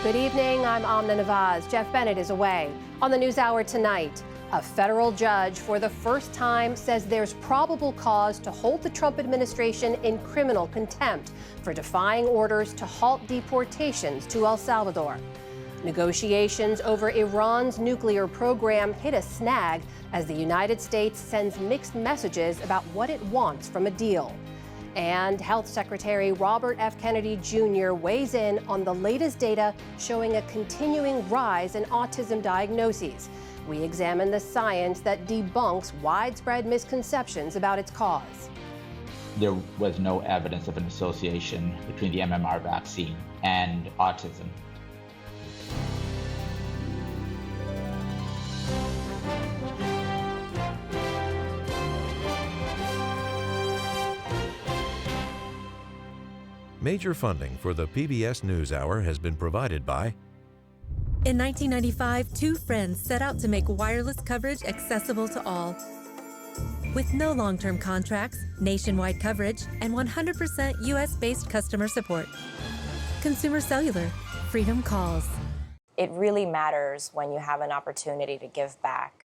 Good evening, I'm Amna Nawaz. Jeff Bennett is away. On the NewsHour tonight, a federal judge for the first time says there's probable cause to hold the Trump administration in criminal contempt for defying orders to halt deportations to El Salvador. Negotiations over Iran's nuclear program hit a snag as the United States sends mixed messages about what it wants from a deal. And Health Secretary Robert F. Kennedy Jr. weighs in on the latest data showing a continuing rise in autism diagnoses. We examine the science that debunks widespread misconceptions about its cause. There was no evidence of an association between the MMR vaccine and autism. Major funding for the PBS NewsHour has been provided by... In 1995, two friends set out to make wireless coverage accessible to all. With no long-term contracts, nationwide coverage, and 100% U.S.-based customer support. Consumer Cellular. Freedom calls. It really matters when you have an opportunity to give back.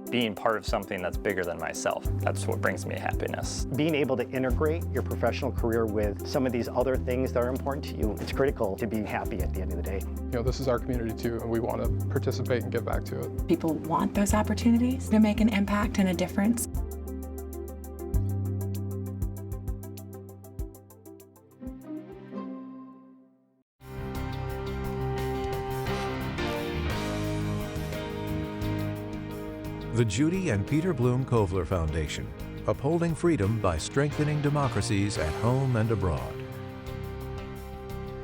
Being part of something that's bigger than myself, that's what brings me happiness. Being able to integrate your professional career with some of these other things that are important to you, it's critical to be happy at the end of the day. You know, this is our community too, and we want to participate and give back to it. People want those opportunities to make an impact and a difference. The Judy and Peter Bloom Kovler Foundation, upholding freedom by strengthening democracies at home and abroad.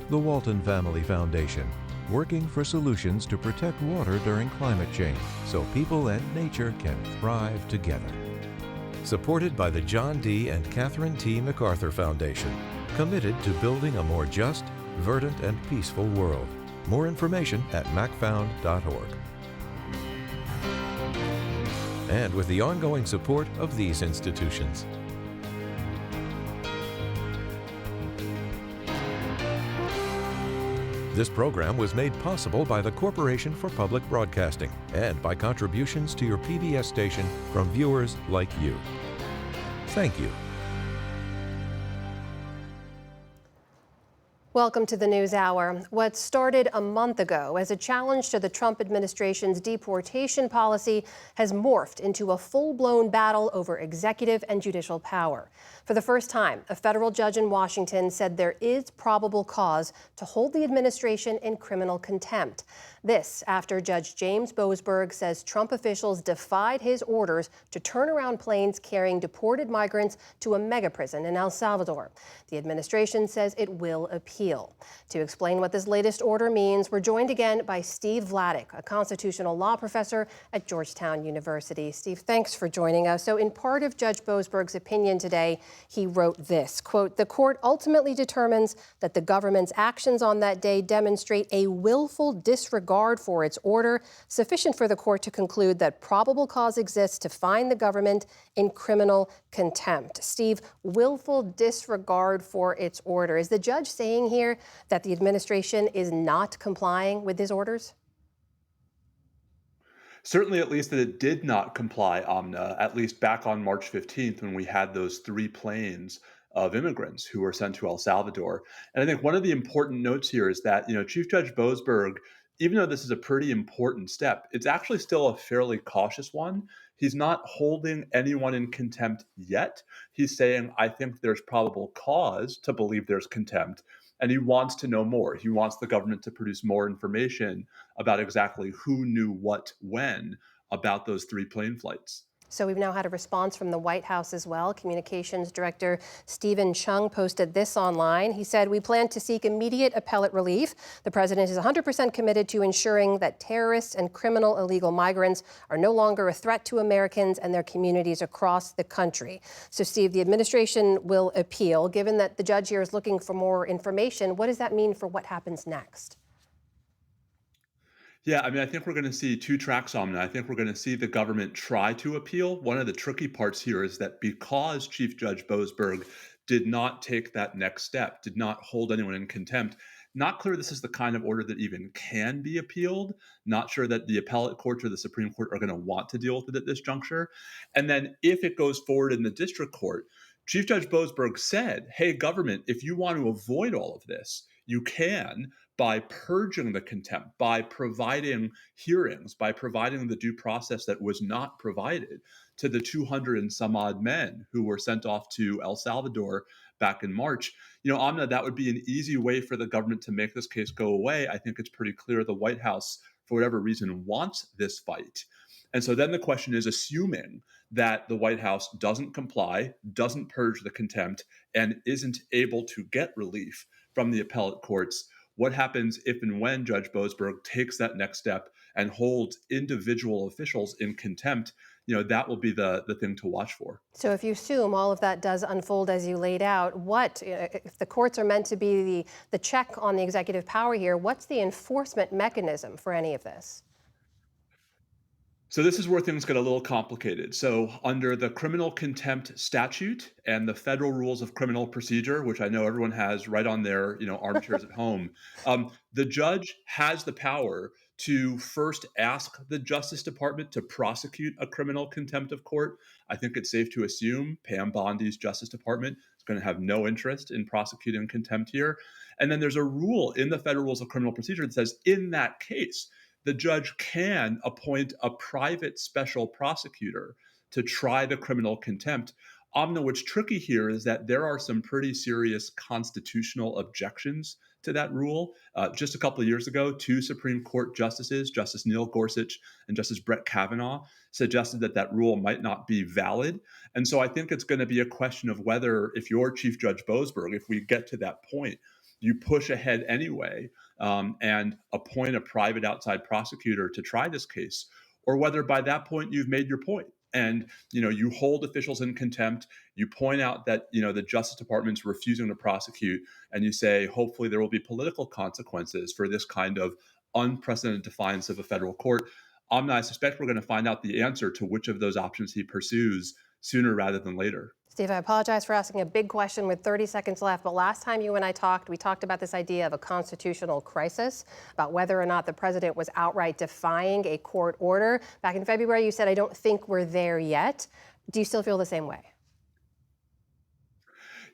The Walton Family Foundation, working for solutions to protect water during climate change so people and nature can thrive together. Supported by the John D. and Catherine T. MacArthur Foundation, committed to building a more just, verdant, and peaceful world. More information at macfound.org. And with the ongoing support of these institutions. This program was made possible by the Corporation for Public Broadcasting and by contributions to your PBS station from viewers like you. Thank you. Welcome to the NewsHour. What started a month ago as a challenge to the Trump administration's deportation policy has morphed into a full-blown battle over executive and judicial power. For the first time, a federal judge in Washington said there is probable cause to hold the administration in criminal contempt. This after Judge James Boasberg says Trump officials defied his orders to turn around planes carrying deported migrants to a mega prison in El Salvador. The administration says it will appeal. To explain what this latest order means, we're joined again by Steve Vladeck, a constitutional law professor at Georgetown University. Steve, thanks for joining us. So in part of Judge Boasberg's opinion today, he wrote this, quote, "The court ultimately determines that the government's actions on that day demonstrate a willful disregard for its order, sufficient for the court to conclude that probable cause exists to find the government in criminal contempt." Steve, willful disregard for its order. Is the judge saying here that the administration is not complying with his orders? Certainly, at least that it did not comply, Amna, at least back on March 15th when we had those 3 planes of immigrants who were sent to El Salvador. And I think one of the important notes here is that, Chief Judge Boasberg, even though this is a pretty important step, it's actually still a fairly cautious one. He's not holding anyone in contempt yet. He's saying, I think there's probable cause to believe there's contempt. And he wants to know more. He wants the government to produce more information about exactly who knew what when about those 3 plane flights. So we've now had a response from the White House as well. Communications Director Stephen Chung posted this online. He said, "We plan to seek immediate appellate relief. The president is 100% committed to ensuring that terrorists and criminal illegal migrants are no longer a threat to Americans and their communities across the country." So, Steve, the administration will appeal. Given that the judge here is looking for more information, what does that mean for what happens next? Yeah, I think we're going to see 2 tracks on that. I think we're going to see the government try to appeal. One of the tricky parts here is that because Chief Judge Boasberg did not take that next step, did not hold anyone in contempt. Not clear this is the kind of order that even can be appealed. Not sure that the appellate courts or the Supreme Court are going to want to deal with it at this juncture. And then if it goes forward in the district court, Chief Judge Boasberg said, hey, government, if you want to avoid all of this, you can by purging the contempt, by providing hearings, by providing the due process that was not provided to the 200 and some odd men who were sent off to El Salvador back in March. Amna, that would be an easy way for the government to make this case go away. I think it's pretty clear the White House, for whatever reason, wants this fight. And so then the question is, assuming that the White House doesn't comply, doesn't purge the contempt, and isn't able to get relief from the appellate courts, what happens if and when Judge Boasberg takes that next step and holds individual officials in contempt? That will be the thing to watch for. So if you assume all of that does unfold as you laid out, if the courts are meant to be the check on the executive power here, what's the enforcement mechanism for any of this? So this is where things get a little complicated. So under the criminal contempt statute and the federal rules of criminal procedure, which I know everyone has right on their armchairs at home, the judge has the power to first ask the Justice Department to prosecute a criminal contempt of court. I think it's safe to assume Pam Bondi's Justice Department is going to have no interest in prosecuting contempt here. And then there's a rule in the federal rules of criminal procedure that says in that case, the judge can appoint a private special prosecutor to try the criminal contempt. Amna, what's tricky here is that there are some pretty serious constitutional objections to that rule. Just a couple of years ago, two Supreme Court justices, Justice Neil Gorsuch and Justice Brett Kavanaugh, suggested that that rule might not be valid. And so I think it's going to be a question of whether, if you're Chief Judge Boasberg, if we get to that point, you push ahead anyway and appoint a private outside prosecutor to try this case, or whether by that point you've made your point and you hold officials in contempt, you point out that the Justice Department's refusing to prosecute, and you say hopefully there will be political consequences for this kind of unprecedented defiance of a federal court. I suspect we're going to find out the answer to which of those options he pursues sooner rather than later. Steve, I apologize for asking a big question with 30 seconds left, but last time you and I talked, we talked about this idea of a constitutional crisis, about whether or not the president was outright defying a court order. Back in February, you said, I don't think we're there yet. Do you still feel the same way?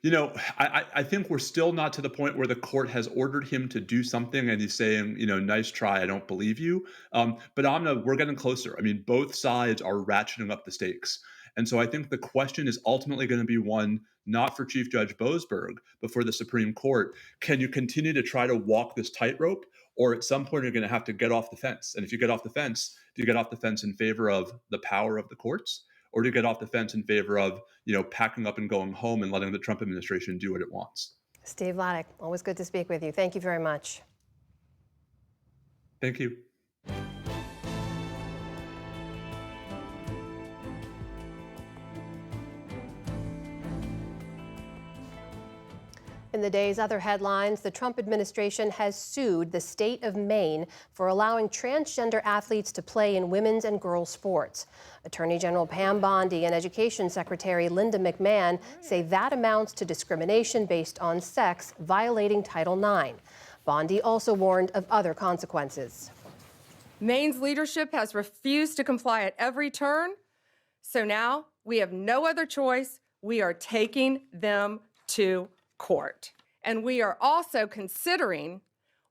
I think we're still not to the point where the court has ordered him to do something and he's saying, nice try, I don't believe you. But Amna, we're getting closer. I mean, both sides are ratcheting up the stakes. And so I think the question is ultimately going to be one not for Chief Judge Boasberg, but for the Supreme Court. Can you continue to try to walk this tightrope? Or at some point, you're going to have to get off the fence. And if you get off the fence, do you get off the fence in favor of the power of the courts? Or do you get off the fence in favor of, packing up and going home and letting the Trump administration do what it wants? Steve Vladeck, always good to speak with you. Thank you very much. Thank you. In the day's other headlines, the Trump administration has sued the state of Maine for allowing transgender athletes to play in women's and girls' sports. Attorney General Pam Bondi and Education Secretary Linda McMahon say that amounts to discrimination based on sex, violating Title IX. Bondi also warned of other consequences. Maine's leadership has refused to comply at every turn, so now we have no other choice. We are taking them to court. And we are also considering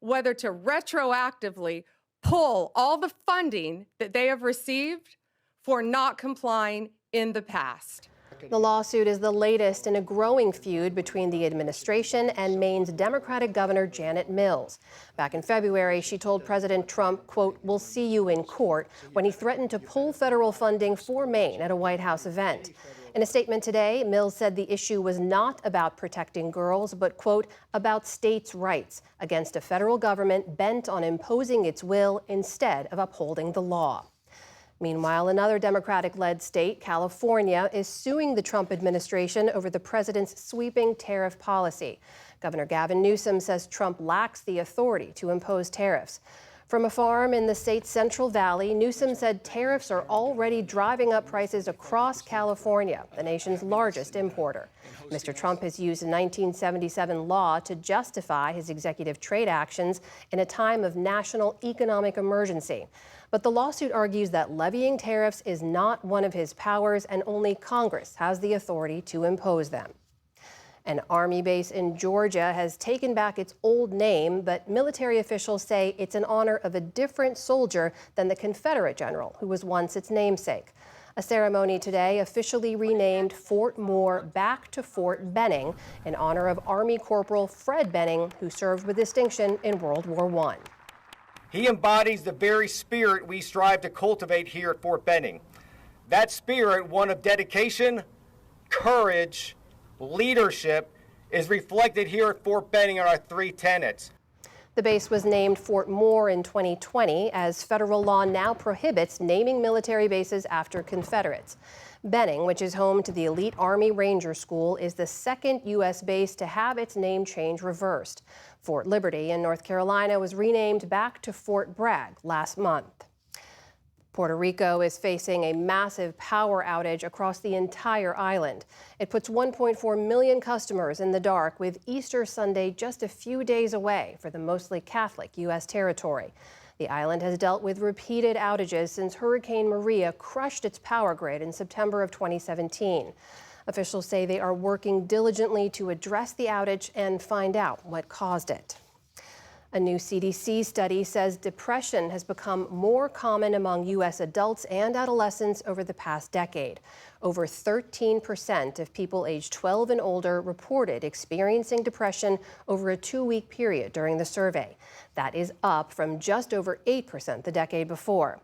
whether to retroactively pull all the funding that they have received for not complying in the past. The lawsuit is the latest in a growing feud between the administration and Maine's Democratic Governor Janet Mills. Back in February, she told President Trump, quote, "We'll see you in court," when he threatened to pull federal funding for Maine at a White House event. In a statement today, Mills said the issue was not about protecting girls, but, quote, about states' rights against a federal government bent on imposing its will instead of upholding the law. Meanwhile, another Democratic-led state, California, is suing the Trump administration over the president's sweeping tariff policy. Governor Gavin Newsom says Trump lacks the authority to impose tariffs. From a farm in the state's Central Valley, Newsom said tariffs are already driving up prices across California, the nation's largest importer. Mr. Trump has used a 1977 law to justify his executive trade actions in a time of national economic emergency. But the lawsuit argues that levying tariffs is not one of his powers and only Congress has the authority to impose them. An Army base in Georgia has taken back its old name, but military officials say it's in honor of a different soldier than the Confederate general who was once its namesake. A ceremony today officially renamed Fort Moore back to Fort Benning in honor of Army Corporal Fred Benning, who served with distinction in World War I. He embodies the very spirit we strive to cultivate here at Fort Benning. That spirit, one of dedication, courage, leadership, is reflected here at Fort Benning in our three tenets. The base was named Fort Moore in 2020 as federal law now prohibits naming military bases after Confederates. Benning, which is home to the elite Army Ranger School, is the second U.S. base to have its name change reversed. Fort Liberty in North Carolina was renamed back to Fort Bragg last month. Puerto Rico is facing a massive power outage across the entire island. It puts 1.4 million customers in the dark, with Easter Sunday just a few days away for the mostly Catholic U.S. territory. The island has dealt with repeated outages since Hurricane Maria crushed its power grid in September of 2017. Officials say they are working diligently to address the outage and find out what caused it. A new CDC study says depression has become more common among U.S. adults and adolescents over the past decade. Over 13% of people aged 12 and older reported experiencing depression over a 2-week period during the survey. That is up from just over 8% the decade before.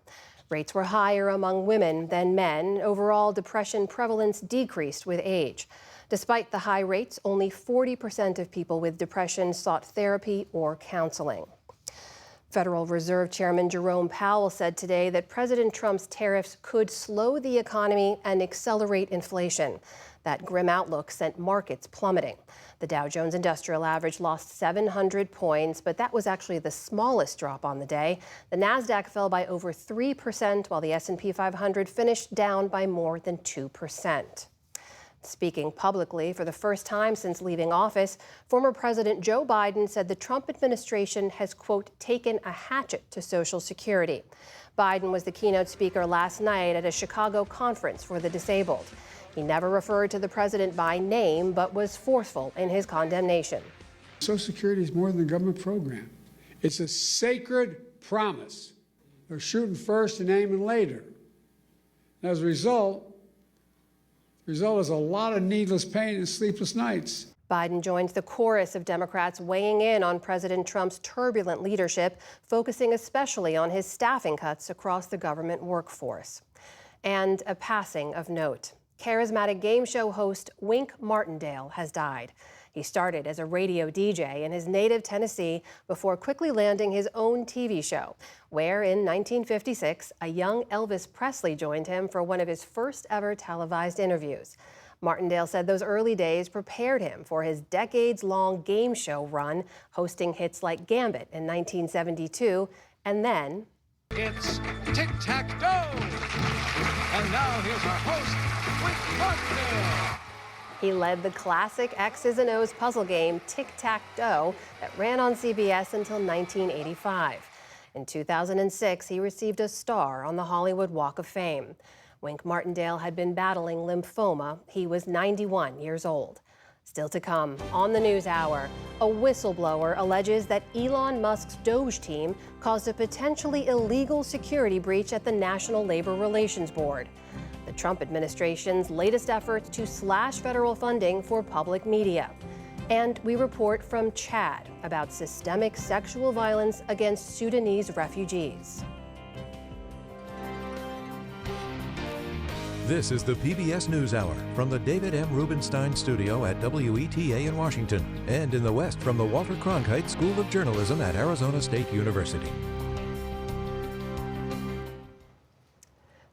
Rates were higher among women than men. Overall, depression prevalence decreased with age. Despite the high rates, only 40% of people with depression sought therapy or counseling. Federal Reserve Chairman Jerome Powell said today that President Trump's tariffs could slow the economy and accelerate inflation. That grim outlook sent markets plummeting. The Dow Jones Industrial Average lost 700 points, but that was actually the smallest drop on the day. The Nasdaq fell by over 3%, while the S&P 500 finished down by more than 2%. Speaking publicly for the first time since leaving office, former President Joe Biden said the Trump administration has, quote, taken a hatchet to Social Security. Biden was the keynote speaker last night at a Chicago conference for the disabled. He never referred to the president by name, but was forceful in his condemnation. Social Security is more than a government program. It's a sacred promise. They're shooting first and aiming later. And as a result, the result is a lot of needless pain and sleepless nights. Biden joined the chorus of Democrats weighing in on President Trump's turbulent leadership, focusing especially on his staffing cuts across the government workforce. And a passing of note. Charismatic game show host Wink Martindale has died. He started as a radio DJ in his native Tennessee before quickly landing his own TV show, where in 1956, a young Elvis Presley joined him for one of his first ever televised interviews. Martindale said those early days prepared him for his decades-long game show run, hosting hits like Gambit in 1972, and then... It's Tic-Tac-Toe! And now here's our host, Wink Martindale! He led the classic X's and O's puzzle game Tic-Tac-Toe that ran on CBS until 1985. In 2006, he received a star on the Hollywood Walk of Fame. Wink Martindale had been battling lymphoma. He was 91 years old. Still to come on the News Hour, a whistleblower alleges that Elon Musk's Doge team caused a potentially illegal security breach at the National Labor Relations Board. The Trump administration's latest efforts to slash federal funding for public media. And we report from Chad about systemic sexual violence against Sudanese refugees. This is the PBS NewsHour from the David M. Rubenstein Studio at WETA in Washington, and in the West from the Walter Cronkite School of Journalism at Arizona State University.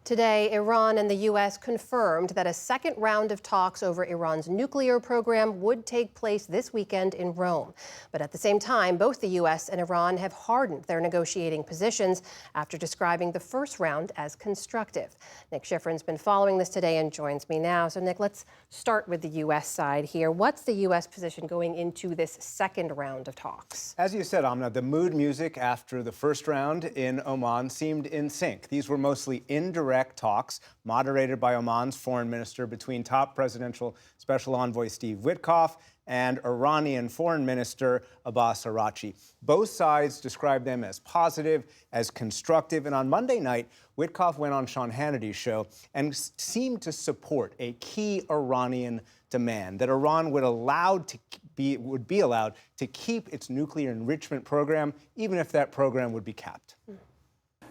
Today, Iran and the U.S. confirmed that a second round of talks over Iran's nuclear program would take place this weekend in Rome. But at the same time, both the U.S. and Iran have hardened their negotiating positions after describing the first round as constructive. Nick Schifrin's been following this today and joins me now. So, Nick, let's start with the U.S. side here. What's the U.S. position going into this second round of talks? As you said, Amna, the mood music after the first round in Oman seemed in sync. These were mostly indirect talks moderated by Oman's foreign minister between top presidential special envoy Steve Witkoff and Iranian foreign minister Abbas Araghchi. Both sides described them as positive, as constructive, and on Monday night, Witkoff went on Sean Hannity's show and seemed to support a key Iranian demand that Iran would be allowed to keep its nuclear enrichment program, even if that program would be capped.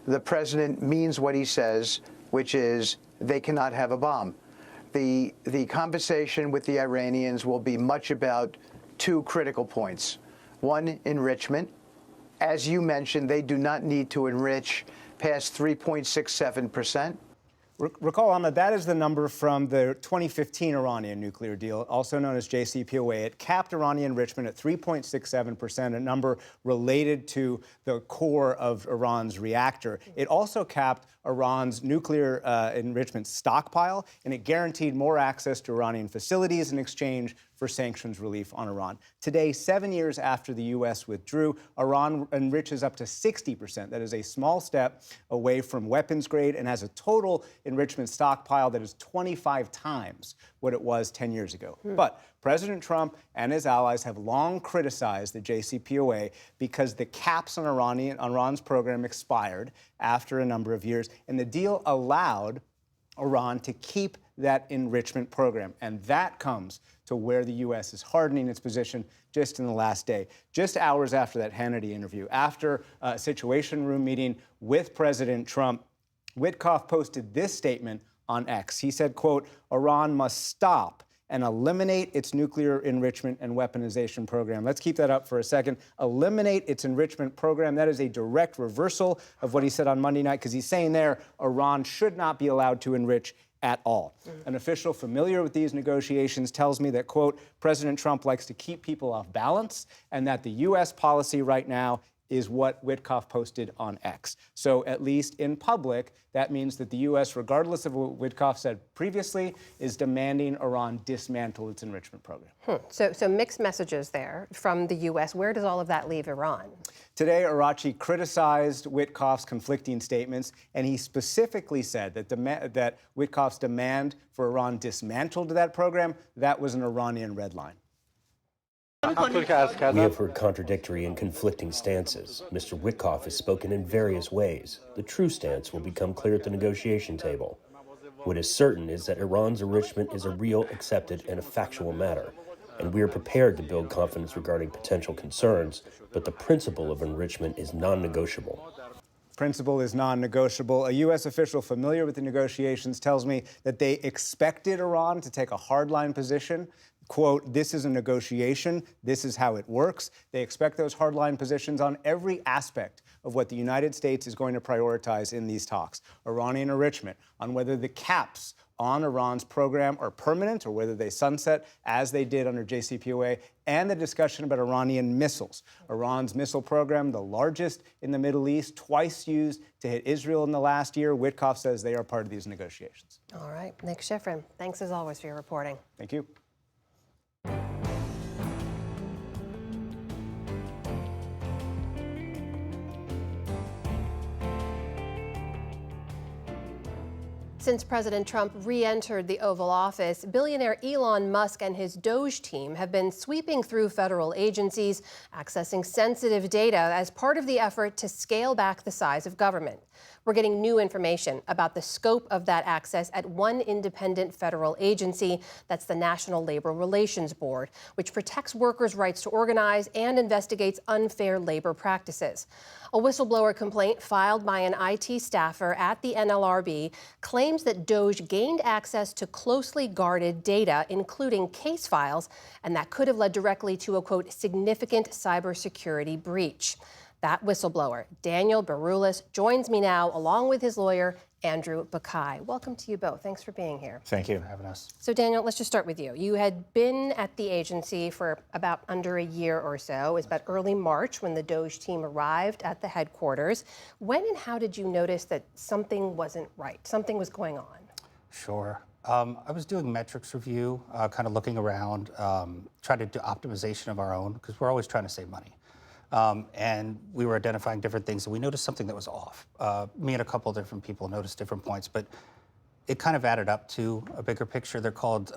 The president means what he says, which is they cannot have a bomb. The conversation with the Iranians will be much about two critical points. One, enrichment. As you mentioned, they do not need to enrich past 3.67%. Recall, Ahmed, that is the number from the 2015 Iranian nuclear deal, also known as JCPOA. It capped Iranian enrichment at 3.67%, a number related to the core of Iran's reactor. It also capped Iran's nuclear enrichment stockpile, and it guaranteed more access to Iranian facilities in exchange for sanctions relief on Iran. Today, 7 years after the U.S. withdrew, Iran enriches up to 60%. That is a small step away from weapons grade and has a total enrichment stockpile that is 25 times what it was 10 years ago. But President Trump and his allies have long criticized the JCPOA because the caps on Iran's program expired after a number of years, and the deal allowed Iran to keep that enrichment program. And that comes to where the U.S. is hardening its position just in the last day. Just hours after that Hannity interview, after a Situation Room meeting with President Trump, Witkoff posted this statement on X. He said, quote, "Iran must stop and eliminate its nuclear enrichment and weaponization program." Let's keep that up for a second. Eliminate its enrichment program. That is a direct reversal of what he said on Monday night, because he's saying there Iran should not be allowed to enrich at all. An official familiar with these negotiations tells me that, quote, President Trump likes to keep people off balance, and that the U.S. policy right now is what Witkoff posted on X. So at least in public, that means that the U.S., regardless of what Witkoff said previously, is demanding Iran dismantle its enrichment program. So mixed messages there from the U.S. Where does all of that leave Iran? Today, Araghchi criticized Witkoff's conflicting statements, and he specifically said that Witkoff's demand for Iran dismantled that program, that was an Iranian red line. We have heard contradictory and conflicting stances. Mr. Witkoff has spoken in various ways. The true stance will become clear at the negotiation table. What is certain is that Iran's enrichment is a real, accepted, and a factual matter, and we are prepared to build confidence regarding potential concerns, but the principle of enrichment is non-negotiable. Principle is non-negotiable. A U.S. official familiar with the negotiations tells me that they expected Iran to take a hardline position. Quote, "This is a negotiation. This is how it works." They expect those hardline positions on every aspect of what the United States is going to prioritize in these talks. Iranian enrichment, on whether the caps on Iran's program are permanent or whether they sunset, as they did under JCPOA, and the discussion about Iranian missiles. Iran's missile program, the largest in the Middle East, twice used to hit Israel in the last year. Witkoff says they are part of these negotiations. All right, Nick Schifrin, thanks as always for your reporting. Thank you. Since President Trump re-entered the Oval Office, billionaire Elon Musk and his Doge team have been sweeping through federal agencies, accessing sensitive data as part of the effort to scale back the size of government. We're getting new information about the scope of that access at one independent federal agency. That's the National Labor Relations Board, which protects workers' rights to organize and investigates unfair labor practices. A whistleblower complaint filed by an IT staffer at the NLRB claims that Doge gained access to closely guarded data, including case files, and that could have led directly to a, quote, significant cybersecurity breach. That whistleblower, Daniel Baroulis, joins me now along with his lawyer, Andrew Buckeye. Welcome to you both. Thanks for being here. Thank you for having us. So Daniel, let's just start with you. You had been at the agency for about under a year or so. It was about early March when the DOGE team arrived at the headquarters. When and how did you notice that something wasn't right, something was going on? Sure. I was doing metrics review, kind of looking around, trying to do optimization of our own, because we're always trying to save money. And we were identifying different things, and we noticed something that was off. Me and a couple of different people noticed different points, but it kind of added up to a bigger picture. They're called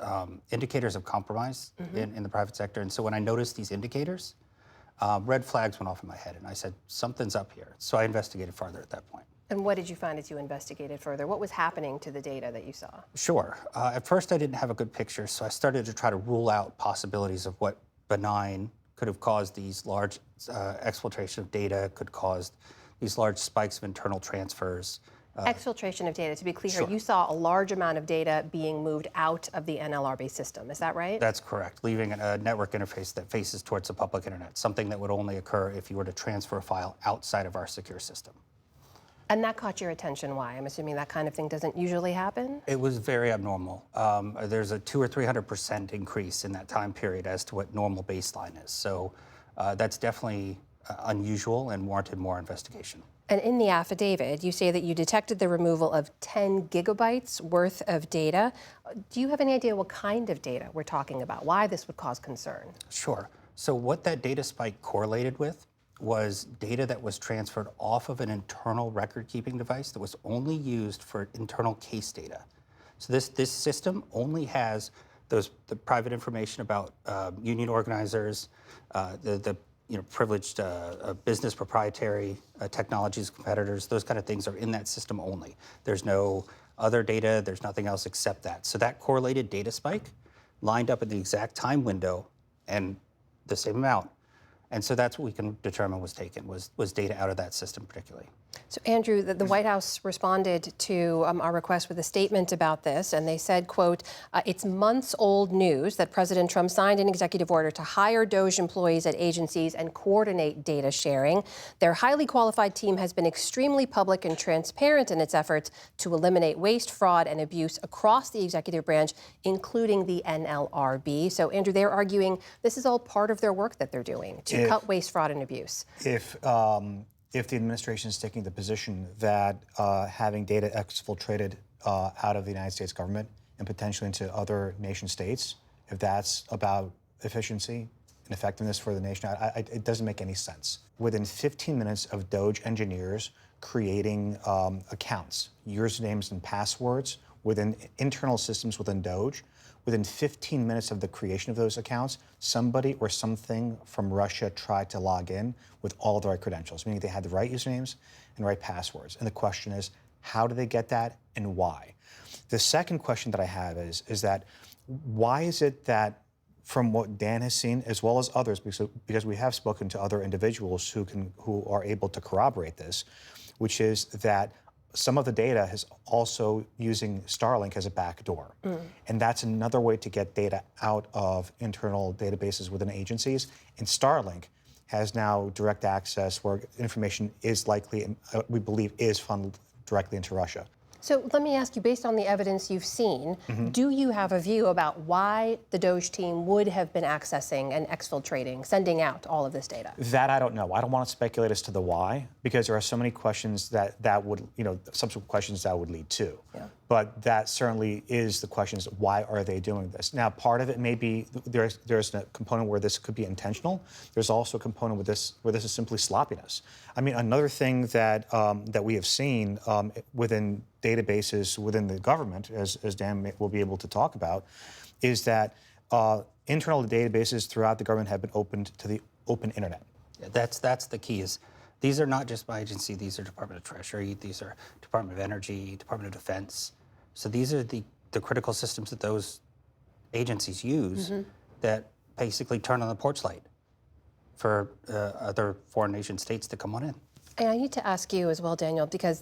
indicators of compromise in the private sector. And so when I noticed these indicators, red flags went off in my head, and I said, something's up here. So I investigated farther at that point. And what did you find as you investigated further? What was happening to the data that you saw? Sure. At first, I didn't have a good picture, so I started to try to rule out possibilities of what benign could have caused these large exfiltration of data, could cause these large spikes of internal transfers. Exfiltration of data, to be clear, Sure. you saw a large amount of data being moved out of the NLRB system, is that right? That's correct, leaving a network interface that faces towards the public internet, something that would only occur if you were to transfer a file outside of our secure system. And that caught your attention, why? I'm assuming that kind of thing doesn't usually happen? It was very abnormal. There's a 200 or 300% increase in that time period as to what normal baseline is. So that's definitely unusual and warranted more investigation. And in the affidavit, you say that you detected the removal of 10 gigabytes worth of data. Do you have any idea what kind of data we're talking about? Why this would cause concern? Sure. So what that data spike correlated with was data that was transferred off of an internal record-keeping device that was only used for internal case data. So this system only has the private information about union organizers, the privileged business proprietary technologies, competitors, those kind of things are in that system only. There's no other data, there's nothing else except that. So that correlated data spike lined up at the exact time window and the same amount. And so that's what we can determine was taken, was data out of that system particularly. So Andrew, the White House responded to our request with a statement about this, and they said, quote, it's months old news that President Trump signed an executive order to hire DOGE employees at agencies and coordinate data sharing. Their highly qualified team has been extremely public and transparent in its efforts to eliminate waste, fraud, and abuse across the executive branch, including the NLRB. So Andrew, they're arguing this is all part of their work that they're doing to cut waste, fraud, and abuse. If the administration is taking the position that having data exfiltrated out of the United States government and potentially into other nation states, if that's about efficiency and effectiveness for the nation, it doesn't make any sense. Within 15 minutes of DOGE engineers creating accounts, usernames and passwords within internal systems within DOGE, within 15 minutes of the creation of those accounts, somebody or something from Russia tried to log in with all of the right credentials, meaning they had the right usernames and right passwords. And the question is, how do they get that and why? The second question that I have is that why is it that from what Dan has seen, as well as others, because we have spoken to other individuals who are able to corroborate this, which is that some of the data is also using Starlink as a backdoor. And that's another way to get data out of internal databases within agencies. And Starlink has now direct access where information is likely, we believe, is funneled directly into Russia. So let me ask you, based on the evidence you've seen, do you have a view about why the DOGE team would have been accessing and exfiltrating, sending out all of this data? That I don't know. I don't want to speculate as to the why, because there are so many questions that would, subsequent questions that would lead to. Yeah. But that certainly is the question: is why are they doing this? Now, part of it may be there's a component where this could be intentional. There's also a component where this is simply sloppiness. I mean, another thing that we have seen within databases within the government, as Dan will be able to talk about, is that internal databases throughout the government have been opened to the open internet. Yeah, that's the key. Is these are not just my agency; these are Department of Treasury, these are Department of Energy, Department of Defense. So these are the critical systems that those agencies use that basically turn on the porch light for other foreign nation states to come on in. And I need to ask you as well, Daniel, because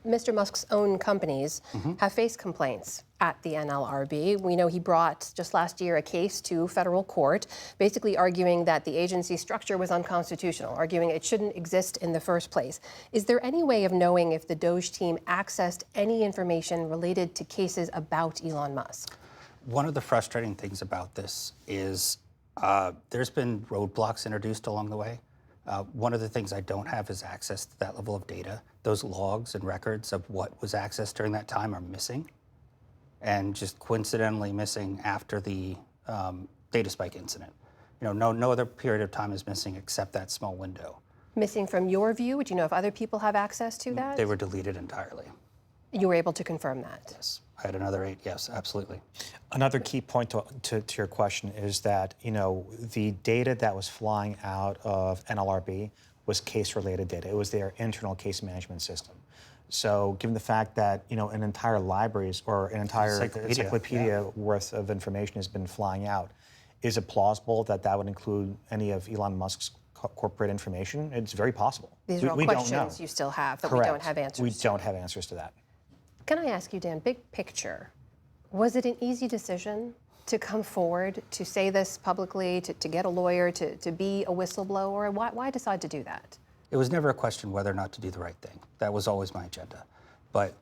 Mr. Musk's own companies have faced complaints at the NLRB. We know he brought just last year a case to federal court, basically arguing that the agency structure was unconstitutional, arguing it shouldn't exist in the first place. Is there any way of knowing if the DOGE team accessed any information related to cases about Elon Musk? One of the frustrating things about this is there's been roadblocks introduced along the way. One of the things I don't have is access to that level of data. Those logs and records of what was accessed during that time are missing, and just coincidentally missing after the data spike incident. You know, no other period of time is missing except that small window. Missing from your view? Would you know if other people have access to that? They were deleted entirely. You were able to confirm that? Yes. I had another 8, yes, absolutely. Another key point to your question is that, you know, the data that was flying out of NLRB was case-related data. It was their internal case management system. So given the fact that, you know, an entire libraries or an entire encyclopedia worth of information has been flying out, is it plausible that that would include any of Elon Musk's corporate information? It's very possible. These are all questions you still have that we don't have answers to. We don't have answers to that. Can I ask you, Dan, big picture, was it an easy decision to come forward, to say this publicly, to get a lawyer, to be a whistleblower? Why decide to do that? It was never a question whether or not to do the right thing. That was always my agenda. But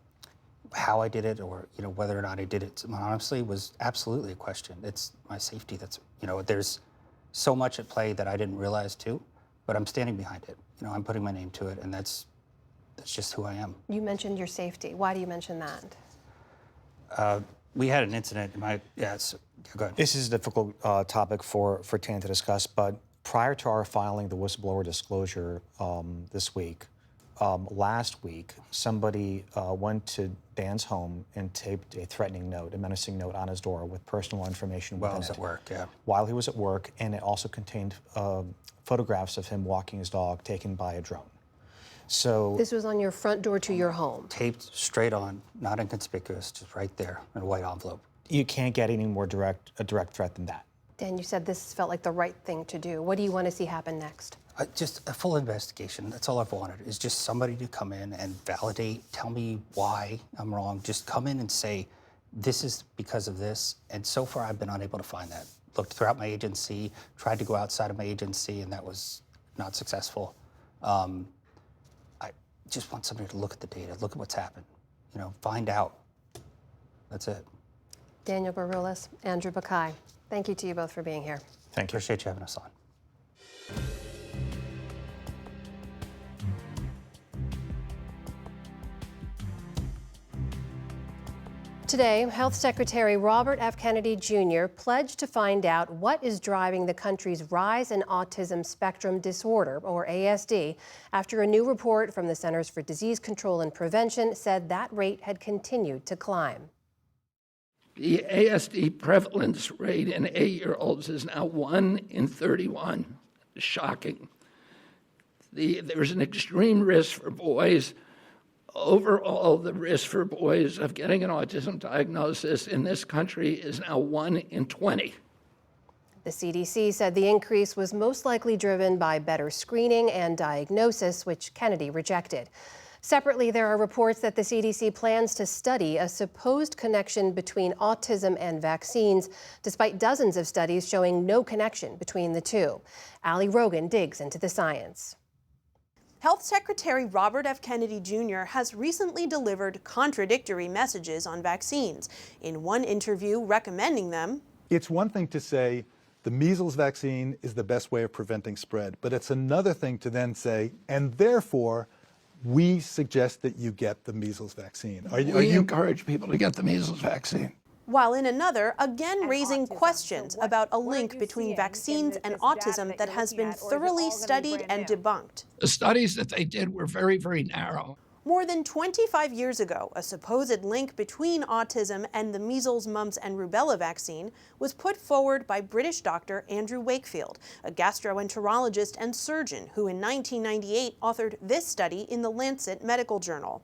how I did it, or, you know, whether or not I did it, honestly, was absolutely a question. It's my safety that's, you know, there's so much at play that I didn't realize too, but I'm standing behind it. You know, I'm putting my name to it, and that's just who I am. You mentioned your safety. Why do you mention that? We had an incident in my, go ahead. This is a difficult topic for Tan to discuss, but prior to our filing the whistleblower disclosure this week, last week, somebody went to Dan's home and taped a threatening note, a menacing note on his door with personal information within it. While he was at work, yeah. While he was at work, and it also contained photographs of him walking his dog taken by a drone. So this was on your front door to your home? Taped straight on, not inconspicuous, just right there in a white envelope. You can't get any more direct threat than that. Dan, you said this felt like the right thing to do. What do you want to see happen next? Just a full investigation. That's all I've wanted, is just somebody to come in and validate, tell me why I'm wrong. Just come in and say, this is because of this. And so far, I've been unable to find that. Looked throughout my agency, tried to go outside of my agency, and that was not successful. I just want somebody to look at the data, look at what's happened, you know, find out. That's it. Daniel Baroulis, Andrew Bakai, thank you to you both for being here. Thank you. Appreciate you having us on. Today, Health Secretary Robert F. Kennedy Jr. pledged to find out what is driving the country's rise in autism spectrum disorder, or ASD, after a new report from the Centers for Disease Control and Prevention said that rate had continued to climb. The ASD prevalence rate in 8-year-olds is now 1 in 31. Shocking. There's an extreme risk for boys. Overall, the risk for boys of getting an autism diagnosis in this country is now 1 in 20. The CDC said the increase was most likely driven by better screening and diagnosis, which Kennedy rejected. Separately, there are reports that the CDC plans to study a supposed connection between autism and vaccines, despite dozens of studies showing no connection between the two. Ali Rogan digs into the science. Health Secretary Robert F. Kennedy Jr. has recently delivered contradictory messages on vaccines. In one interview recommending them, it's one thing to say the measles vaccine is the best way of preventing spread, but it's another thing to then say, and therefore, we suggest that you get the measles vaccine. We encourage people to get the measles vaccine. While in another, again raising questions about a link between vaccines and autism that has been thoroughly studied and debunked. The studies that they did were very, very narrow. More than 25 years ago, a supposed link between autism and the measles, mumps, and rubella vaccine was put forward by British doctor Andrew Wakefield, a gastroenterologist and surgeon who in 1998 authored this study in the Lancet Medical Journal.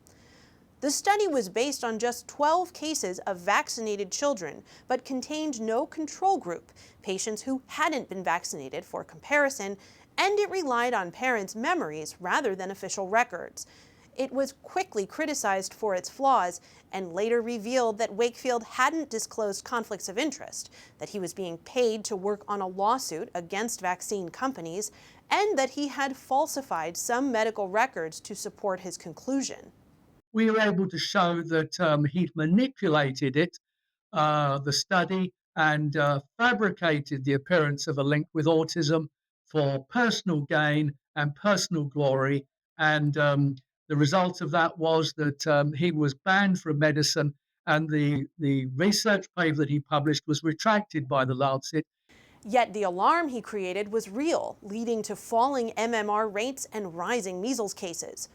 The study was based on just 12 cases of vaccinated children, but contained no control group, patients who hadn't been vaccinated for comparison, and it relied on parents' memories rather than official records. it was quickly criticized for its flaws and later revealed that Wakefield hadn't disclosed conflicts of interest, that he was being paid to work on a lawsuit against vaccine companies, and that he had falsified some medical records to support his conclusion. We were able to show that he'd manipulated it, the study, and fabricated the appearance of a link with autism for personal gain and personal glory. And the result of that was that he was banned from medicine, and the research paper that he published was retracted by the Lancet. Yet the alarm he created was real, leading to falling MMR rates and rising measles cases.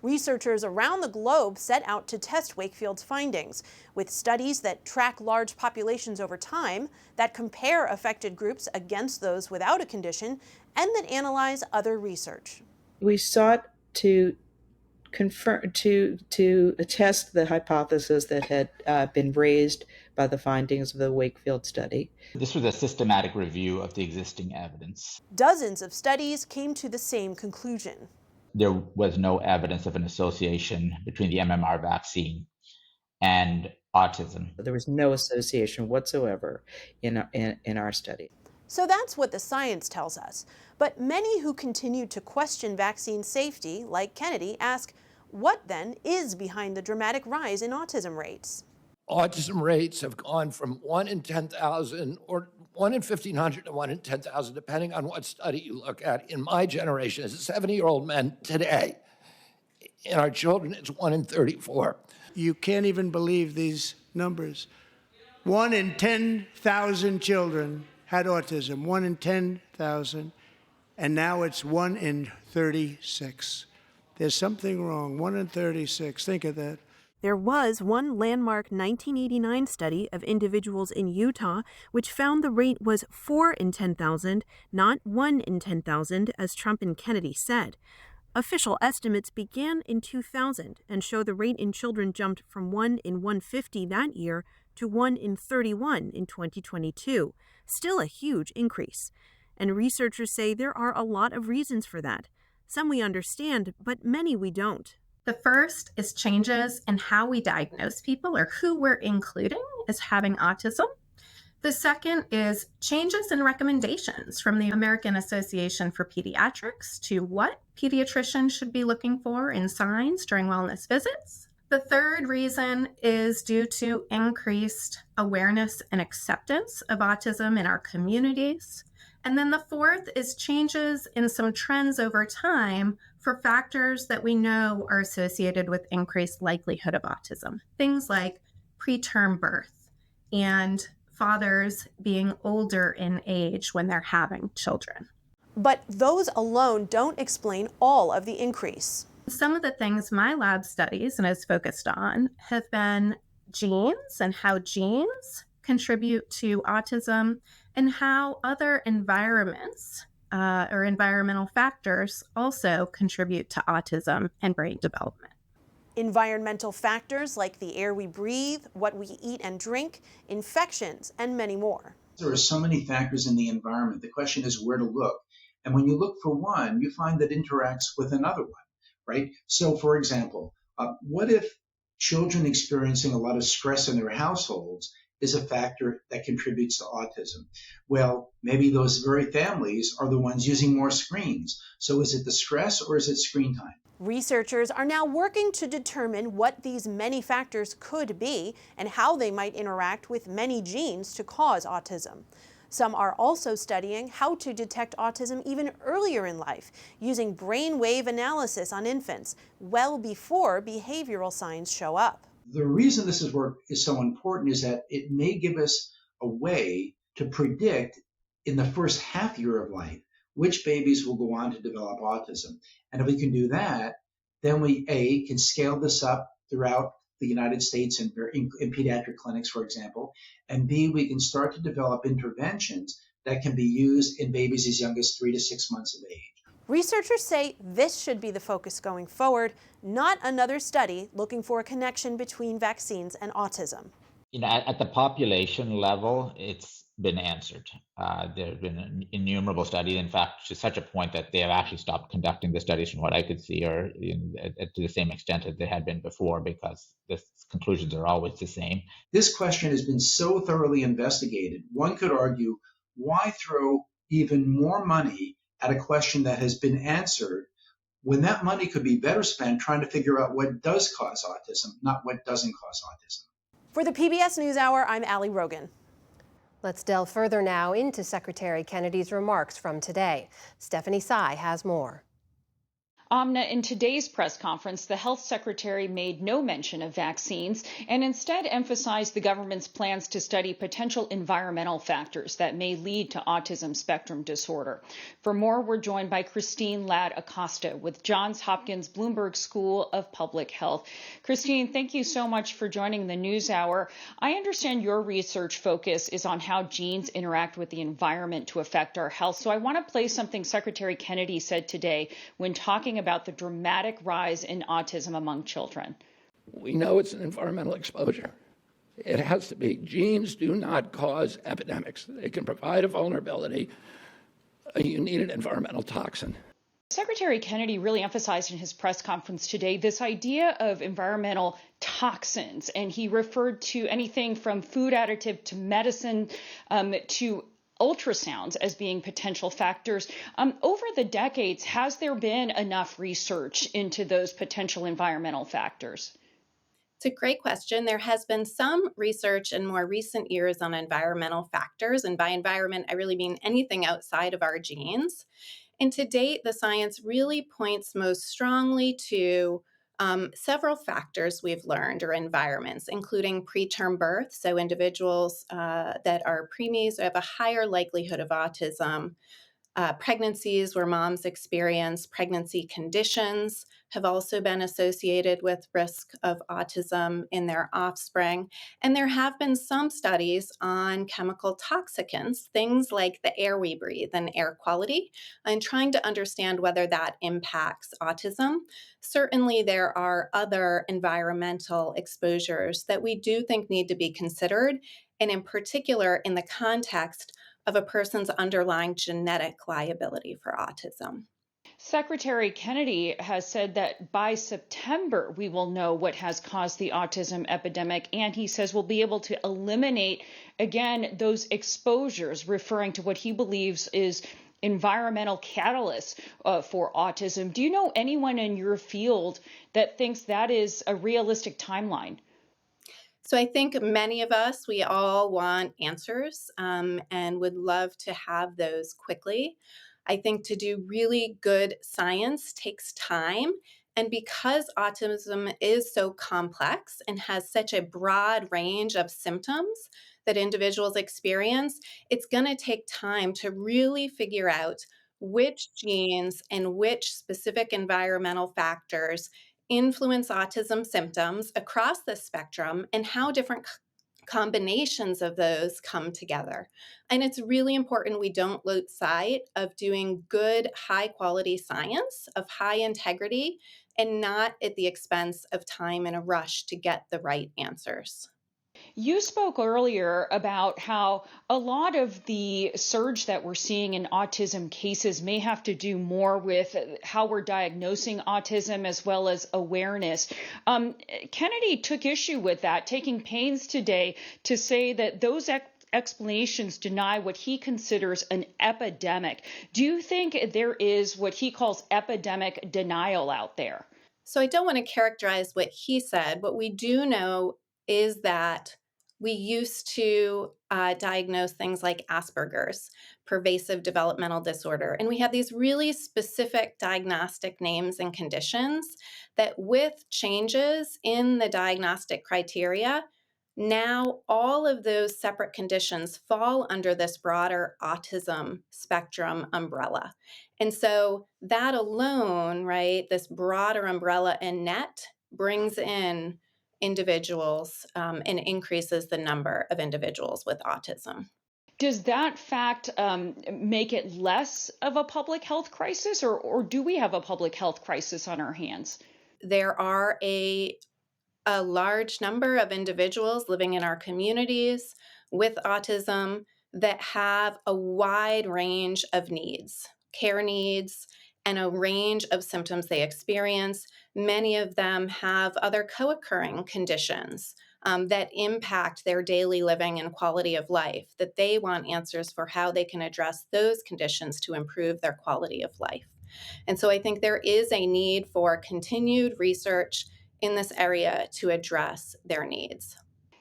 Researchers around the globe set out to test Wakefield's findings, with studies that track large populations over time, that compare affected groups against those without a condition, and that analyze other research. We sought to confirm, to test the hypothesis that had been raised by the findings of the Wakefield study. This was a systematic review of the existing evidence. Dozens of studies came to the same conclusion. There was no evidence of an association between the MMR vaccine and autism. There was no association whatsoever in our study. So that's what the science tells us. But many who continue to question vaccine safety, like Kennedy, ask, what then is behind the dramatic rise in autism rates? Autism rates have gone from 1 in 10,000 or 1 in 1,500 to 1 in 10,000, depending on what study you look at. In my generation, as 70-year-old men today, in our children, it's 1 in 34. You can't even believe these numbers. 1 in 10,000 children had autism, 1 in 10,000, and now it's 1 in 36. There's something wrong, 1 in 36, think of that. There was one landmark 1989 study of individuals in Utah which found the rate was 4 in 10,000, not 1 in 10,000, as Trump and Kennedy said. Official estimates began in 2000 and show the rate in children jumped from 1 in 150 that year to 1 in 31 in 2022. Still a huge increase. And researchers say there are a lot of reasons for that. Some we understand, but many we don't. The first is changes in how we diagnose people or who we're including as having autism. The second is changes in recommendations from the American Association for Pediatrics to what pediatricians should be looking for in signs during wellness visits. The third reason is due to increased awareness and acceptance of autism in our communities. And then the fourth is changes in some trends over time for factors that we know are associated with increased likelihood of autism. Things like preterm birth and fathers being older in age when they're having children. But those alone don't explain all of the increase. Some of the things my lab studies and has focused on have been genes and how genes contribute to autism and how other environments or environmental factors also contribute to autism and brain development. Environmental factors like the air we breathe, what we eat and drink, infections, and many more. There are so many factors in the environment. The question is where to look. And when you look for one, you find that interacts with another one, right? So, for example, what if children experiencing a lot of stress in their households is a factor that contributes to autism? Well, maybe those very families are the ones using more screens. So is it the stress or is it screen time? Researchers are now working to determine what these many factors could be and how they might interact with many genes to cause autism. Some are also studying how to detect autism even earlier in life, using brainwave analysis on infants well before behavioral signs show up. The reason this work is so important is that it may give us a way to predict in the first half year of life which babies will go on to develop autism. And if we can do that, then we, A, can scale this up throughout the United States in pediatric clinics, for example, and B, we can start to develop interventions that can be used in babies as young as 3 to 6 months of age. Researchers say this should be the focus going forward, not another study looking for a connection between vaccines and autism. At the population level, it's been answered. There have been innumerable studies, in fact, to such a point that they have actually stopped conducting the studies from what I could see, or to the same extent that they had been before, because the conclusions are always the same. This question has been so thoroughly investigated, one could argue, why throw even more money at a question that has been answered when that money could be better spent trying to figure out what does cause autism, not what doesn't cause autism? For the PBS NewsHour, I'm Allie Rogan. Let's delve further now into Secretary Kennedy's remarks from today. Stephanie Tsai has more. Amna, in today's press conference, the health secretary made no mention of vaccines and instead emphasized the government's plans to study potential environmental factors that may lead to autism spectrum disorder. For more, we're joined by Christine Ladd Acosta with Johns Hopkins Bloomberg School of Public Health. Christine, thank you so much for joining the NewsHour. I understand your research focus is on how genes interact with the environment to affect our health. So I want to play something Secretary Kennedy said today when talking about the dramatic rise in autism among children. We know it's an environmental exposure. It has to be. Genes do not cause epidemics. They can provide a vulnerability. You need an environmental toxin. Secretary Kennedy really emphasized in his press conference today this idea of environmental toxins, and he referred to anything from food additive to medicine to ultrasounds as being potential factors. Over the decades, has there been enough research into those potential environmental factors? It's a great question. There has been some research in more recent years on environmental factors, and by environment, I really mean anything outside of our genes. And to date, the science really points most strongly to several factors we've learned or environments, including preterm birth. So individuals that are preemies have a higher likelihood of autism. Pregnancies where moms experience pregnancy conditions have also been associated with risk of autism in their offspring. And there have been some studies on chemical toxicants, things like the air we breathe and air quality, and trying to understand whether that impacts autism. Certainly, there are other environmental exposures that we do think need to be considered, and in particular, in the context of a person's underlying genetic liability for autism. Secretary Kennedy has said that by September, we will know what has caused the autism epidemic. And he says we'll be able to eliminate, again, those exposures, referring to what he believes is environmental catalysts for autism. Do you know anyone in your field that thinks that is a realistic timeline? So I think many of us, we all want answers and would love to have those quickly. I think to do really good science takes time. And because autism is so complex and has such a broad range of symptoms that individuals experience, it's going to take time to really figure out which genes and which specific environmental factors influence autism symptoms across the spectrum and how different combinations of those come together. And it's really important we don't lose sight of doing good, high quality science of high integrity and not at the expense of time in a rush to get the right answers. You spoke earlier about how a lot of the surge that we're seeing in autism cases may have to do more with how we're diagnosing autism as well as awareness. Kennedy took issue with that, taking pains today to say that those explanations deny what he considers an epidemic. Do you think there is what he calls epidemic denial out there? So I don't want to characterize what he said. What we do know is that we used to diagnose things like Asperger's, pervasive developmental disorder. And we had these really specific diagnostic names and conditions that with changes in the diagnostic criteria, now all of those separate conditions fall under this broader autism spectrum umbrella. And so that alone, right, this broader umbrella and net brings in individuals and increases the number of individuals with autism. Does that fact make it less of a public health crisis, or do we have a public health crisis on our hands? There are a large number of individuals living in our communities with autism that have a wide range of needs, care needs, and a range of symptoms they experience. Many of them have other co-occurring conditions that impact their daily living and quality of life, that they want answers for how they can address those conditions to improve their quality of life. And so I think there is a need for continued research in this area to address their needs.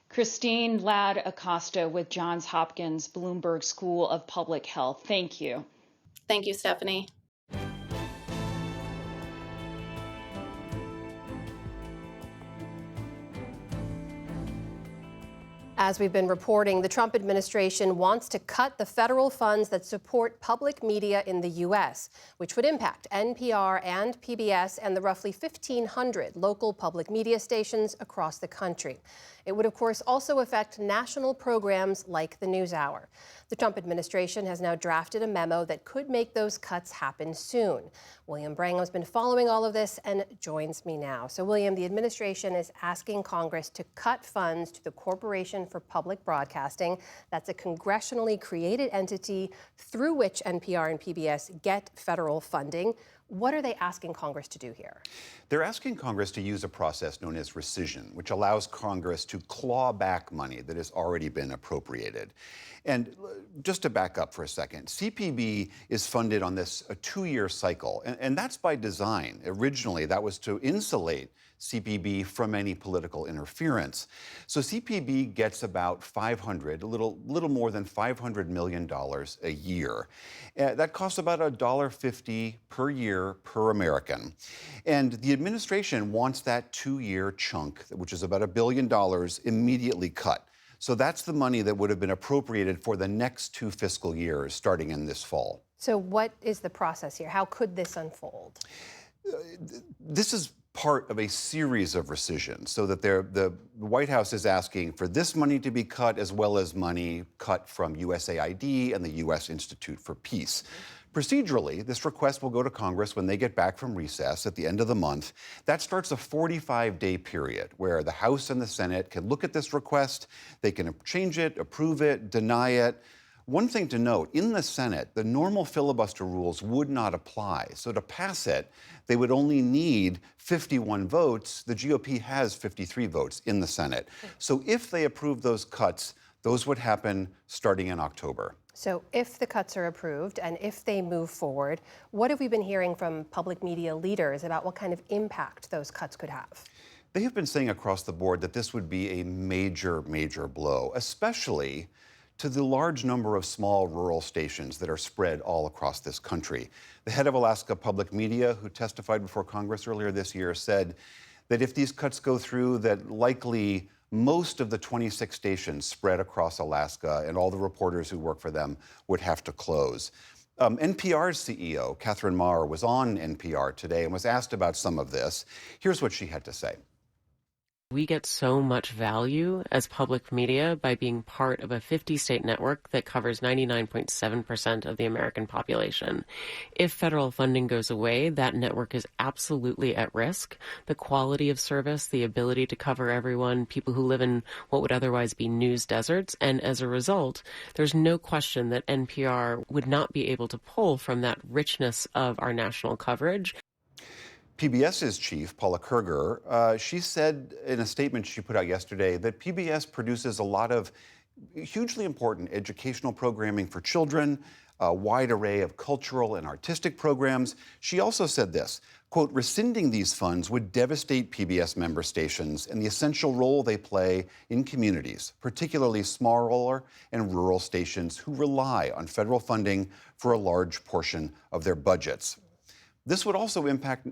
Christine Ladd Acosta with Johns Hopkins Bloomberg School of Public Health. Thank you. Thank you, Stephanie. As we've been reporting, the Trump administration wants to cut the federal funds that support public media in the U.S., which would impact NPR and PBS and the roughly 1,500 local public media stations across the country. It would, of course, also affect national programs like the NewsHour. The Trump administration has now drafted a memo that could make those cuts happen soon. William Brangham's been following all of this and joins me now. So, William, the administration is asking Congress to cut funds to the Corporation for Public Broadcasting. That's a congressionally created entity through which NPR and PBS get federal funding. What are they asking Congress to do here? They're asking Congress to use a process known as rescission, which allows Congress to claw back money that has already been appropriated. And just to back up for a second, CPB is funded on this a 2-year cycle, and that's by design. Originally, that was to insulate CPB from any political interference. So CPB gets about a little more than $500 million a year. That costs about $1.50 per year per American. And the administration wants that 2-year chunk, which is about $1 billion, immediately cut. So that's the money that would have been appropriated for the next 2 fiscal years, starting in this fall. So what is the process here? How could this unfold? This is part of a series of rescissions, so that the White House is asking for this money to be cut, as well as money cut from USAID and the U.S. Institute for Peace. Procedurally, this request will go to Congress when they get back from recess at the end of the month. That starts a 45-day period where the House and the Senate can look at this request, they can change it, approve it, deny it. One thing to note, in the Senate, the normal filibuster rules would not apply. So to pass it, they would only need 51 votes. The GOP has 53 votes in the Senate. So if they approve those cuts, those would happen starting in October. So if the cuts are approved and if they move forward, what have we been hearing from public media leaders about what kind of impact those cuts could have? They have been saying across the board that this would be a major, major blow, especially to the large number of small rural stations that are spread all across this country. The head of Alaska Public Media, who testified before Congress earlier this year, said that if these cuts go through, that likely most of the 26 stations spread across Alaska and all the reporters who work for them would have to close. NPR's CEO, Catherine Maher, was on NPR today and was asked about some of this. Here's what she had to say. We get so much value as public media by being part of a 50-state network that covers 99.7% of the American population. If federal funding goes away, that network is absolutely at risk. The quality of service, the ability to cover everyone, people who live in what would otherwise be news deserts, and as a result, there's no question that NPR would not be able to pull from that richness of our national coverage. PBS's chief, Paula Kerger, she said in a statement she put out yesterday that PBS produces a lot of hugely important educational programming for children, a wide array of cultural and artistic programs. She also said this, quote, rescinding these funds would devastate PBS member stations and the essential role they play in communities, particularly smaller and rural stations who rely on federal funding for a large portion of their budgets. This would also impact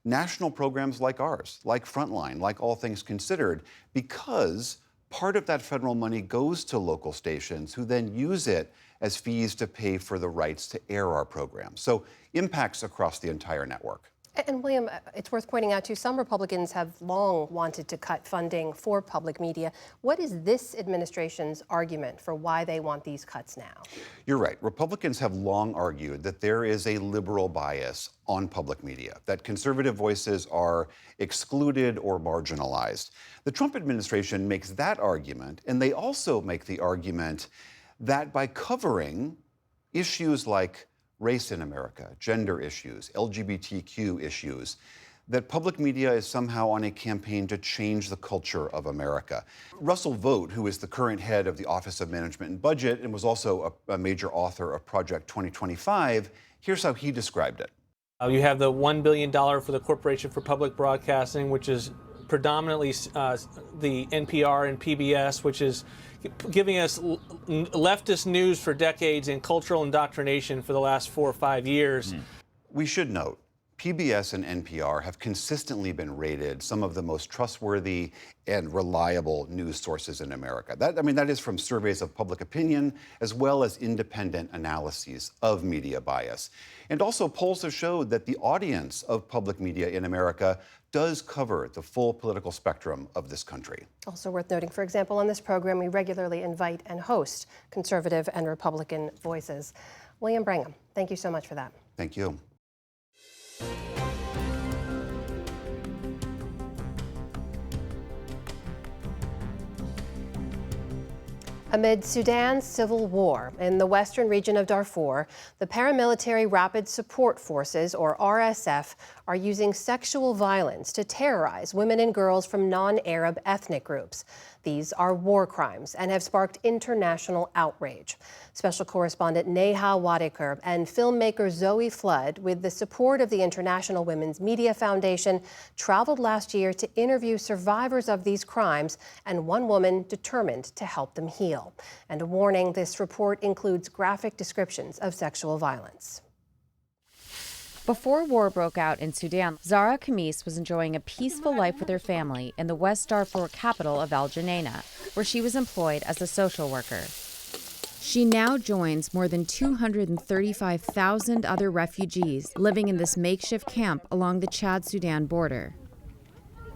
national programs like ours, like Frontline, like All Things Considered, because part of that federal money goes to local stations who then use it as fees to pay for the rights to air our programs. So impacts across the entire network. And William, it's worth pointing out, too, some Republicans have long wanted to cut funding for public media. What is this administration's argument for why they want these cuts now? You're right. Republicans have long argued that there is a liberal bias on public media, that conservative voices are excluded or marginalized. The Trump administration makes that argument, and they also make the argument that by covering issues like race in America, gender issues, LGBTQ issues, that public media is somehow on a campaign to change the culture of America. Russell Vogt, who is the current head of the Office of Management and Budget and was also a major author of Project 2025, here's how he described it. You have the $1 billion for the Corporation for Public Broadcasting, which is predominantly the NPR and PBS, which is giving us leftist news for decades and cultural indoctrination for the last 4 or 5 years. We should note, PBS and NPR have consistently been rated some of the most trustworthy and reliable news sources in America. That is from surveys of public opinion, as well as independent analyses of media bias. And also polls have showed that the audience of public media in America does cover the full political spectrum of this country. Also worth noting, for example, on this program, we regularly invite and host conservative and Republican voices. William Brangham, thank you so much for that. Thank you. Amid Sudan's civil war in the western region of Darfur, the paramilitary Rapid Support Forces, or RSF, are using sexual violence to terrorize women and girls from non-Arab ethnic groups. These are war crimes and have sparked international outrage. Special correspondent Neha Wadekar and filmmaker Zoe Flood, with the support of the International Women's Media Foundation, traveled last year to interview survivors of these crimes and one woman determined to help them heal. And a warning, this report includes graphic descriptions of sexual violence. Before war broke out in Sudan, Zahra Khamis was enjoying a peaceful life with her family in the West Darfur capital of Al Geneina, where she was employed as a social worker. She now joins more than 235,000 other refugees living in this makeshift camp along the Chad-Sudan border.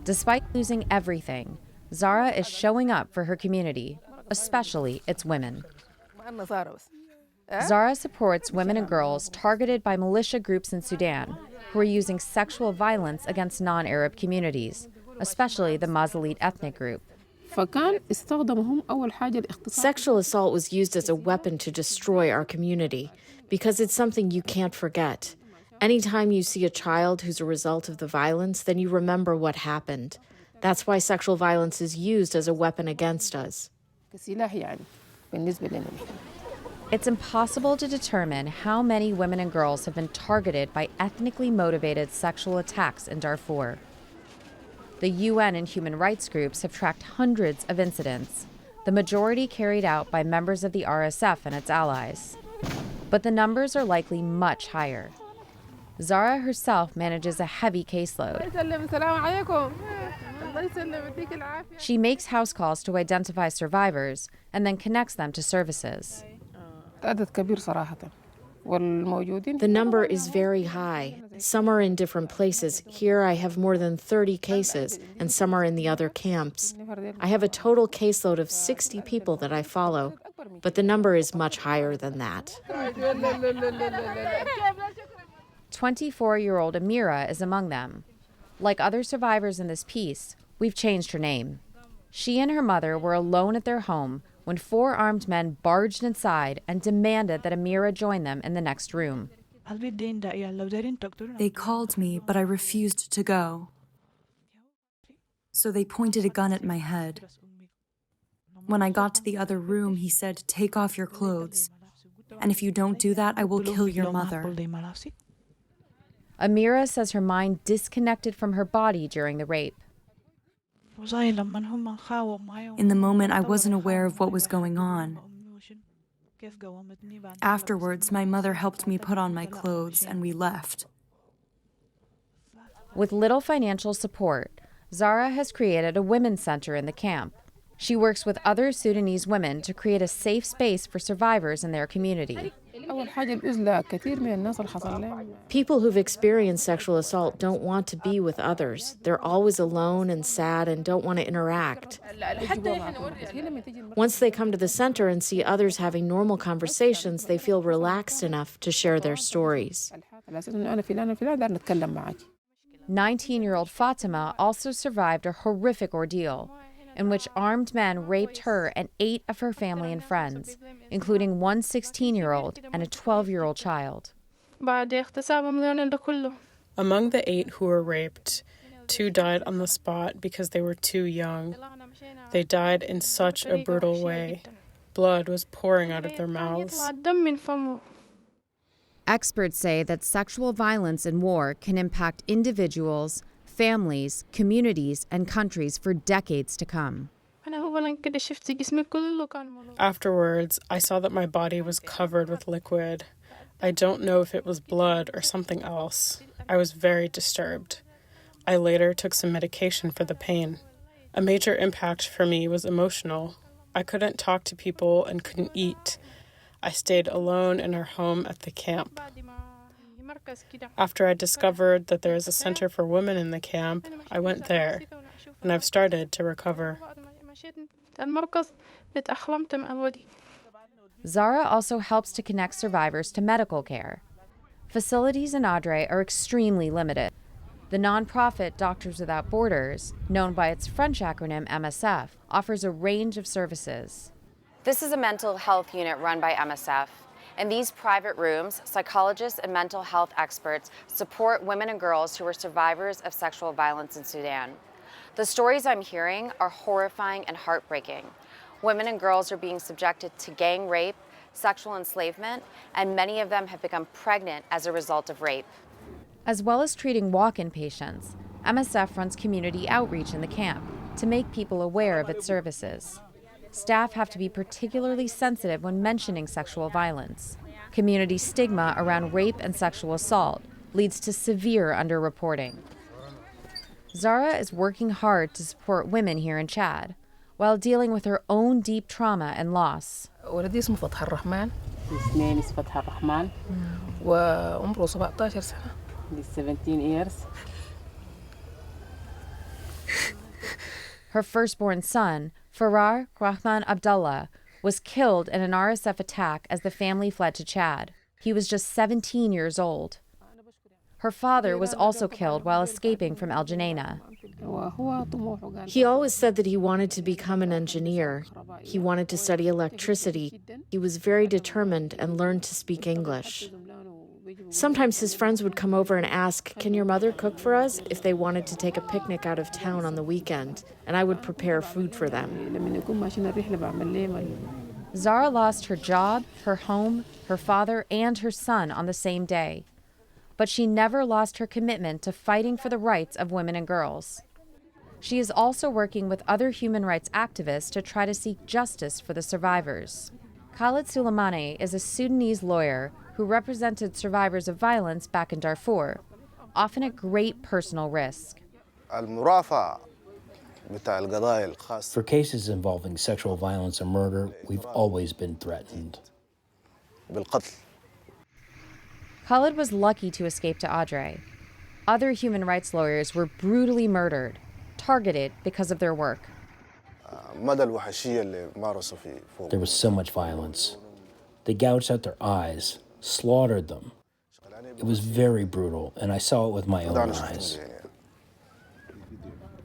Despite losing everything, Zahra is showing up for her community, especially its women. Zahra supports women and girls targeted by militia groups in Sudan who are using sexual violence against non-Arab communities, especially the Masalit ethnic group. Sexual assault was used as a weapon to destroy our community because it's something you can't forget. Anytime you see a child who's a result of the violence, then you remember what happened. That's why sexual violence is used as a weapon against us. It's impossible to determine how many women and girls have been targeted by ethnically motivated sexual attacks in Darfur. The UN and human rights groups have tracked hundreds of incidents, the majority carried out by members of the RSF and its allies. But the numbers are likely much higher. Zahra herself manages a heavy caseload. She makes house calls to identify survivors and then connects them to services. The number is very high. Some are in different places. Here I have more than 30 cases, and some are in the other camps. I have a total caseload of 60 people that I follow, but the number is much higher than that. 24-year-old Amira is among them. Like other survivors in this piece, we've changed her name. She and her mother were alone at their home when 4 armed men barged inside and demanded that Amira join them in the next room. They called me, but I refused to go. So they pointed a gun at my head. When I got to the other room, he said, "Take off your clothes. And if you don't do that, I will kill your mother." Amira says her mind disconnected from her body during the rape. In the moment, I wasn't aware of what was going on. Afterwards, my mother helped me put on my clothes, and we left. With little financial support, Zahra has created a women's center in the camp. She works with other Sudanese women to create a safe space for survivors in their community. People who've experienced sexual assault don't want to be with others. They're always alone and sad and don't want to interact. Once they come to the center and see others having normal conversations, they feel relaxed enough to share their stories. 19-year-old Fatima also survived a horrific ordeal. in which armed men raped her and 8 of her family and friends, including one 16-year-old and a 12-year-old child. Among the 8 who were raped, 2 died on the spot because they were too young. They died in such a brutal way. Blood was pouring out of their mouths. Experts say that sexual violence in war can impact individuals, families, communities, and countries for decades to come. Afterwards, I saw that my body was covered with liquid. I don't know if it was blood or something else. I was very disturbed. I later took some medication for the pain. A major impact for me was emotional. I couldn't talk to people and couldn't eat. I stayed alone in our home at the camp. After I discovered that there is a center for women in the camp, I went there, and I've started to recover. Zara also helps to connect survivors to medical care. Facilities in Adre are extremely limited. The nonprofit Doctors Without Borders, known by its French acronym MSF, offers a range of services. This is a mental health unit run by MSF. In these private rooms, psychologists and mental health experts support women and girls who are survivors of sexual violence in Sudan. The stories I'm hearing are horrifying and heartbreaking. Women and girls are being subjected to gang rape, sexual enslavement, and many of them have become pregnant as a result of rape. As well as treating walk-in patients, MSF runs community outreach in the camp to make people aware of its services. Staff have to be particularly sensitive when mentioning sexual violence. Community stigma around rape and sexual assault leads to severe underreporting. Zara is working hard to support women here in Chad while dealing with her own deep trauma and loss. ولدي اسمه فتح الرحمن. اسمي فتح الرحمن. وعمره 17 سنة. 17 years. Her firstborn son, Farar Rahman Abdullah, was killed in an RSF attack as the family fled to Chad. He was just 17 years old. Her father was also killed while escaping from El Geneina. He always said that he wanted to become an engineer. He wanted to study electricity. He was very determined and learned to speak English. Sometimes his friends would come over and ask, "Can your mother cook for us?" if they wanted to take a picnic out of town on the weekend, and I would prepare food for them. Zara lost her job, her home, her father, and her son on the same day. But she never lost her commitment to fighting for the rights of women and girls. She is also working with other human rights activists to try to seek justice for the survivors. Khalid Suleimani is a Sudanese lawyer who represented survivors of violence back in Darfur, often at great personal risk. For cases involving sexual violence or murder, we've always been threatened. Khalid was lucky to escape to Adre. Other human rights lawyers were brutally murdered, targeted because of their work. There was so much violence. They gouged out their eyes, slaughtered them. It was very brutal, and I saw it with my own eyes.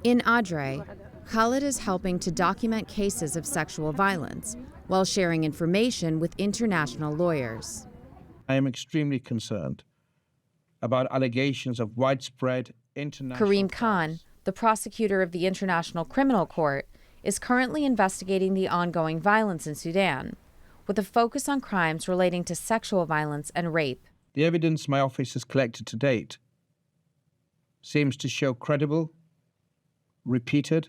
In Adre, Khalid is helping to document cases of sexual violence while sharing information with international lawyers. I am extremely concerned about allegations of widespread international... Karim Khan, the prosecutor of the International Criminal Court, is currently investigating the ongoing violence in Sudan, with a focus on crimes relating to sexual violence and rape. The evidence my office has collected to date seems to show credible, repeated,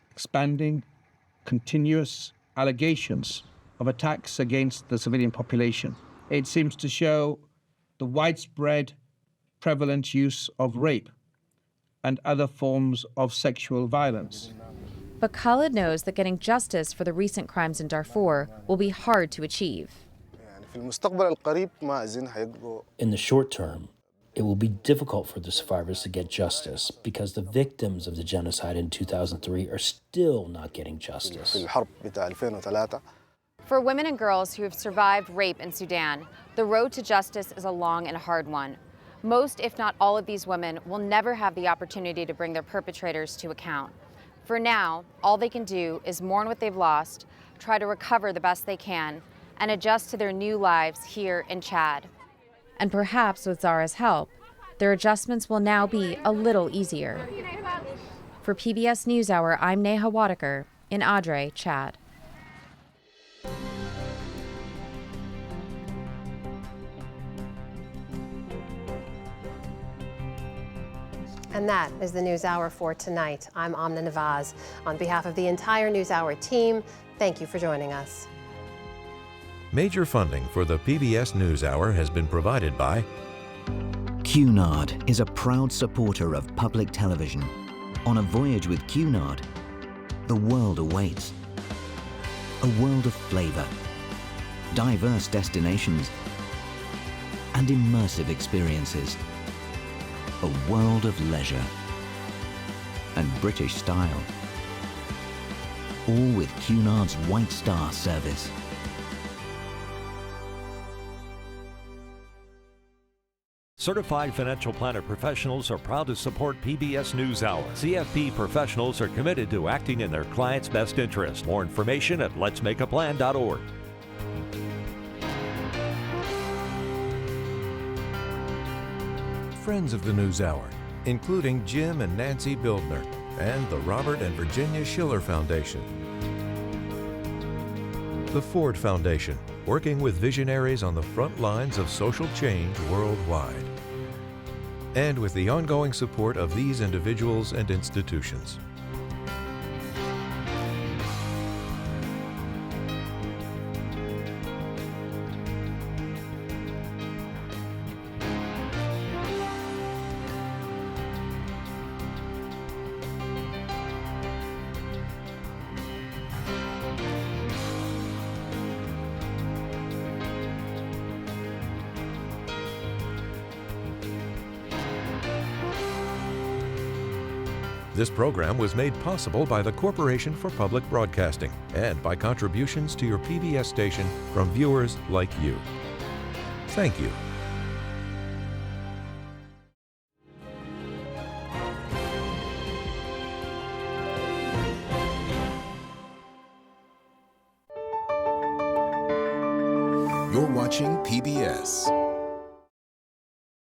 expanding, continuous allegations of attacks against the civilian population. It seems to show the widespread, prevalent use of rape and other forms of sexual violence. But Khalid knows that getting justice for the recent crimes in Darfur will be hard to achieve. In the short term, it will be difficult for the survivors to get justice because the victims of the genocide in 2003 are still not getting justice. For women and girls who have survived rape in Sudan, the road to justice is a long and hard one. Most, if not all of these women will never have the opportunity to bring their perpetrators to account. For now, all they can do is mourn what they've lost, try to recover the best they can, and adjust to their new lives here in Chad. And perhaps with Zara's help, their adjustments will now be a little easier. For PBS NewsHour, I'm Neha Wadekar in Adre, Chad. And that is the NewsHour for tonight. I'm Amna Nawaz. On behalf of the entire NewsHour team, thank you for joining us. Major funding for the PBS NewsHour has been provided by Cunard is a proud supporter of public television. On a voyage with Cunard, the world awaits. A world of flavor, diverse destinations, and immersive experiences. A world of leisure and British style. All with Cunard's White Star service. Certified financial planner professionals are proud to support PBS NewsHour. CFP professionals are committed to acting in their clients' best interest. More information at letsmakeaplan.org. Friends of the NewsHour, including Jim and Nancy Bildner and the Robert and Virginia Schiller Foundation. The Ford Foundation, working with visionaries on the front lines of social change worldwide. And with the ongoing support of these individuals and institutions. This program was made possible by the Corporation for Public Broadcasting and by contributions to your PBS station from viewers like you. Thank you. You're watching PBS.